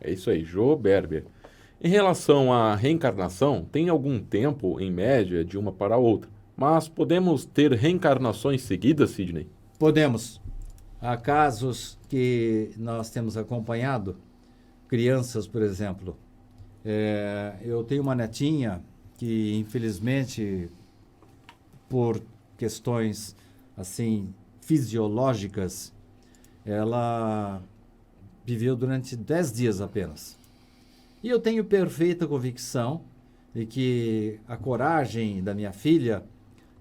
É isso aí, Jô Berber. Em relação à reencarnação, tem algum tempo, em média, de uma para outra. Mas podemos ter reencarnações seguidas, Sidney? Podemos. Há casos que nós temos acompanhado, crianças, por exemplo. Eu tenho uma netinha que, infelizmente, por questões assim fisiológicas, ela viveu durante 10 dias apenas. E eu tenho perfeita convicção de que a coragem da minha filha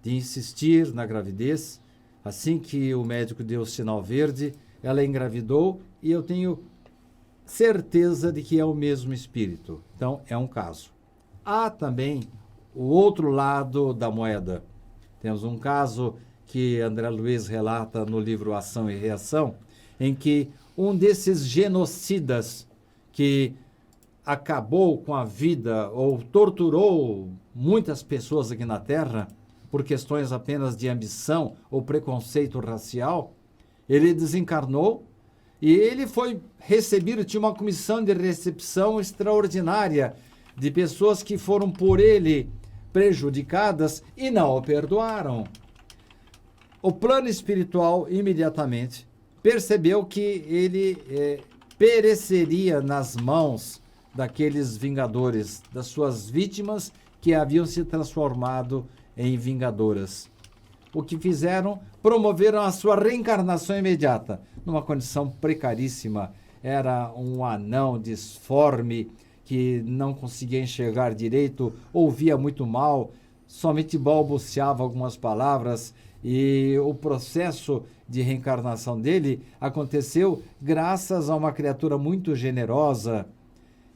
de insistir na gravidez, assim que o médico deu o sinal verde, ela engravidou e eu tenho certeza de que é o mesmo espírito. Então, é um caso. Há também o outro lado da moeda. Temos um caso que André Luiz relata no livro Ação e Reação, em que um desses genocidas que acabou com a vida ou torturou muitas pessoas aqui na Terra por questões apenas de ambição ou preconceito racial, ele desencarnou e ele foi recebido, tinha uma comissão de recepção extraordinária de pessoas que foram por ele prejudicadas e não o perdoaram. O plano espiritual imediatamente percebeu que ele pereceria nas mãos daqueles vingadores, das suas vítimas que haviam se transformado em vingadoras. O que fizeram? Promoveram a sua reencarnação imediata, numa condição precaríssima. Era um anão disforme que não conseguia enxergar direito, ouvia muito mal, somente balbuciava algumas palavras, e o processo de reencarnação dele aconteceu graças a uma criatura muito generosa.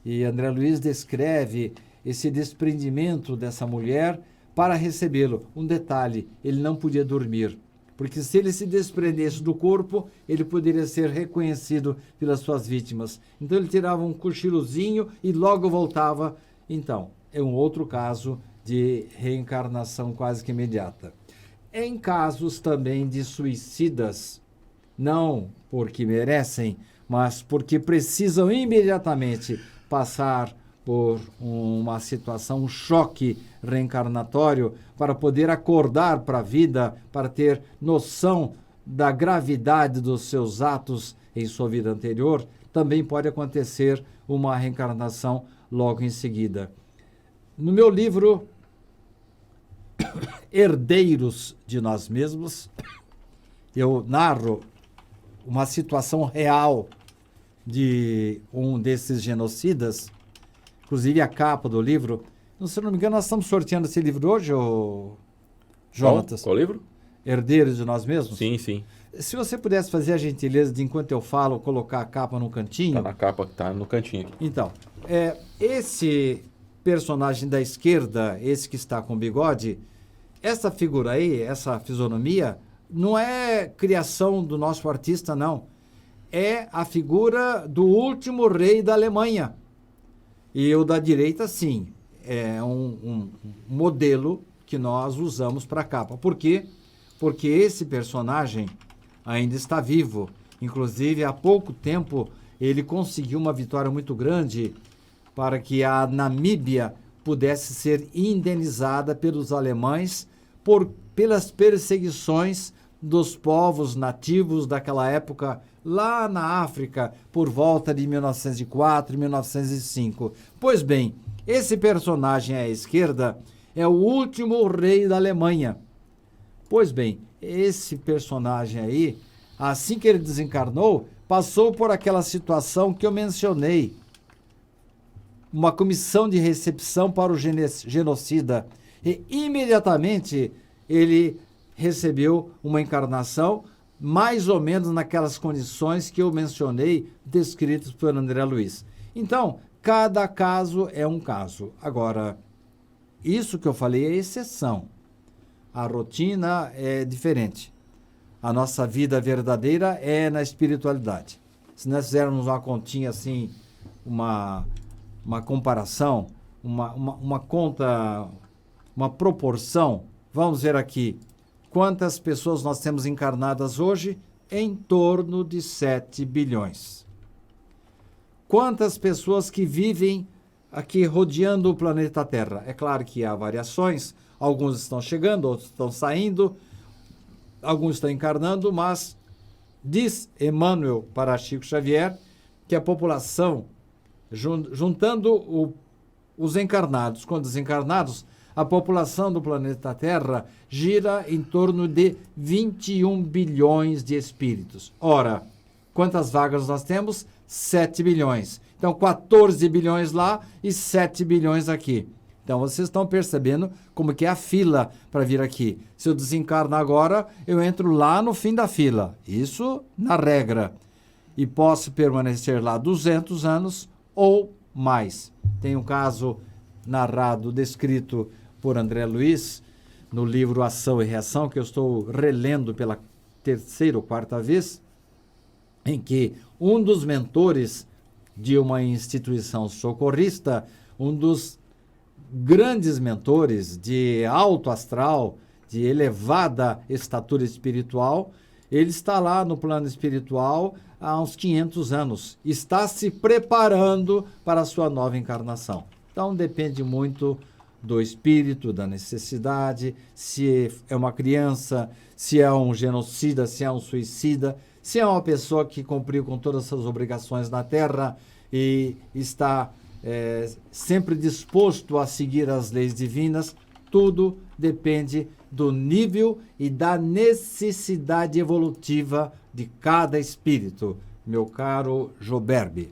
E André Luiz descreve esse desprendimento dessa mulher para recebê-lo. Um detalhe, ele não podia dormir, porque se ele se desprendesse do corpo, ele poderia ser reconhecido pelas suas vítimas. Então ele tirava um cochilozinho e logo voltava. Então, é um outro caso de reencarnação quase que imediata. Em casos também de suicidas, não porque merecem, mas porque precisam imediatamente passar por uma situação, um choque reencarnatório, para poder acordar para a vida, para ter noção da gravidade dos seus atos em sua vida anterior, também pode acontecer uma reencarnação logo em seguida. No meu livro Herdeiros de Nós Mesmos, eu narro uma situação real de um desses genocidas, inclusive a capa do livro. Se não me engano, nós estamos sorteando esse livro hoje, Jonatas? Qual livro? Herdeiros de Nós Mesmos? Sim, sim. Se você pudesse fazer a gentileza de, enquanto eu falo, colocar a capa no cantinho. Tá na capa, tá no cantinho aqui. Então, esse personagem da esquerda, esse que está com bigode, essa figura aí, essa fisionomia, não é criação do nosso artista, não. É a figura do último rei da Alemanha. E o da direita, sim, é um modelo que nós usamos para a capa. Por quê? Porque esse personagem ainda está vivo. Inclusive, há pouco tempo, ele conseguiu uma vitória muito grande para que a Namíbia pudesse ser indenizada pelos alemães pelas perseguições dos povos nativos daquela época, lá na África, por volta de 1904 e 1905. Pois bem, esse personagem à esquerda é o último rei da Alemanha. Pois bem, esse personagem aí, assim que ele desencarnou, passou por aquela situação que eu mencionei. Uma comissão de recepção para o genocida. E imediatamente ele recebeu uma encarnação mais ou menos naquelas condições que eu mencionei, descritas por André Luiz. Então, cada caso é um caso. Agora, isso que eu falei é exceção. A rotina é diferente. A nossa vida verdadeira é na espiritualidade. Se nós fizermos uma continha assim, uma comparação, uma conta, uma proporção, vamos ver aqui. Quantas pessoas nós temos encarnadas hoje? Em torno de 7 bilhões. quantas pessoas que vivem aqui rodeando o planeta Terra. É claro que há variações, alguns estão chegando, outros estão saindo, alguns estão encarnando, mas diz Emmanuel para Chico Xavier que a população, juntando os encarnados com desencarnados, a população do planeta Terra gira em torno de 21 bilhões de espíritos. Ora, quantas vagas nós temos? 7 bilhões. Então, 14 bilhões lá e 7 bilhões aqui. Então, vocês estão percebendo como que é a fila para vir aqui. Se eu desencarnar agora, eu entro lá no fim da fila. Isso na regra. E posso permanecer lá 200 anos ou mais. Tem um caso narrado, descrito por André Luiz, no livro Ação e Reação, que eu estou relendo pela terceira ou quarta vez, em que um dos mentores de uma instituição socorrista, um dos grandes mentores de alto astral, de elevada estatura espiritual, ele está lá no plano espiritual há uns 500 anos, está se preparando para a sua nova encarnação. Então depende muito do espírito, da necessidade, se é uma criança, se é um genocida, se é um suicida, se é uma pessoa que cumpriu com todas as suas obrigações na Terra e está sempre disposto a seguir as leis divinas, tudo depende do nível e da necessidade evolutiva de cada espírito, meu caro Joberbe.